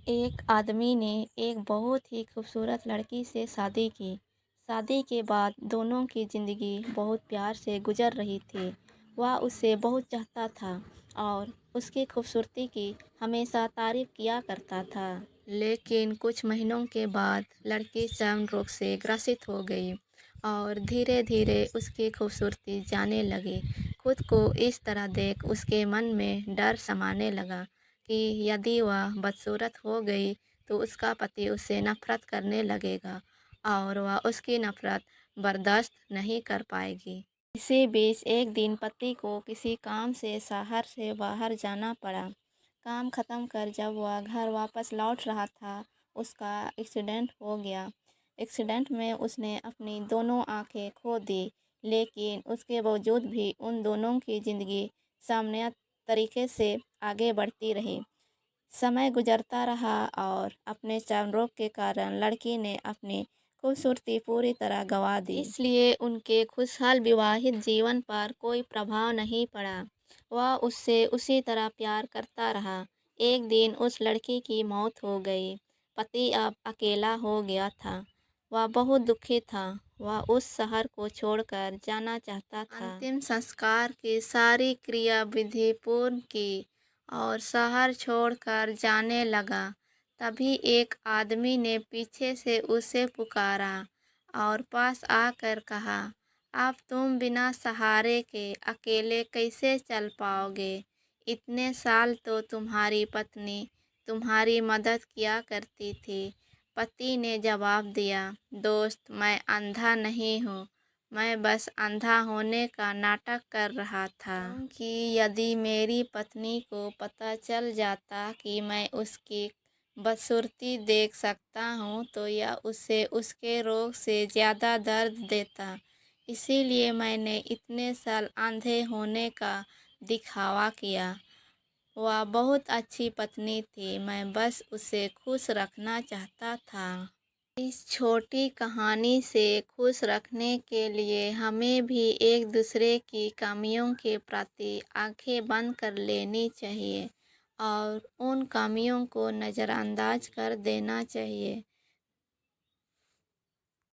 एक आदमी ने एक बहुत ही खूबसूरत लड़की से शादी की। शादी के बाद दोनों की ज़िंदगी बहुत प्यार से गुजर रही थी। वह उसे बहुत चाहता था और उसकी खूबसूरती की हमेशा तारीफ़ किया करता था। लेकिन कुछ महीनों के बाद लड़की चर्म रोग से ग्रसित हो गई और धीरे धीरे उसकी खूबसूरती जाने लगी। खुद को इस तरह देख उसके मन में डर समाने लगा कि यदि वह बदसूरत हो गई तो उसका पति उससे नफरत करने लगेगा और वह उसकी नफरत बर्दाश्त नहीं कर पाएगी। इसी बीच एक दिन पति को किसी काम से शहर से बाहर जाना पड़ा। काम खत्म कर जब वह घर वापस लौट रहा था, उसका एक्सीडेंट हो गया। एक्सीडेंट में उसने अपनी दोनों आंखें खो दी, लेकिन उसके बावजूद भी उन दोनों की ज़िंदगी सामान्य तरीके से आगे बढ़ती रही। समय गुजरता रहा और अपने चर्म रोग के कारण लड़की ने अपनी खूबसूरती पूरी तरह गंवा दी। इसलिए उनके खुशहाल विवाहित जीवन पर कोई प्रभाव नहीं पड़ा। वह उससे उसी तरह प्यार करता रहा। एक दिन उस लड़की की मौत हो गई। पति अब अकेला हो गया था। वह बहुत दुखी था। वह उस शहर को छोड़कर जाना चाहता था। अंतिम संस्कार की सारी क्रिया विधि पूर्ण की और शहर छोड़कर जाने लगा। तभी एक आदमी ने पीछे से उसे पुकारा और पास आकर कहा, अब तुम बिना सहारे के अकेले कैसे चल पाओगे? इतने साल तो तुम्हारी पत्नी तुम्हारी मदद किया करती थी। पति ने जवाब दिया, दोस्त, मैं अंधा नहीं हूँ। मैं बस अंधा होने का नाटक कर रहा था, कि यदि मेरी पत्नी को पता चल जाता कि मैं उसकी बदसूरती देख सकता हूँ तो यह उसे उसके रोग से ज़्यादा दर्द देता। इसीलिए मैंने इतने साल अंधे होने का दिखावा किया। वह बहुत अच्छी पत्नी थी, मैं बस उसे खुश रखना चाहता था। इस छोटी कहानी से खुश रखने के लिए हमें भी एक दूसरे की कमियों के प्रति आंखें बंद कर लेनी चाहिए और उन कमियों को नज़रअंदाज कर देना चाहिए।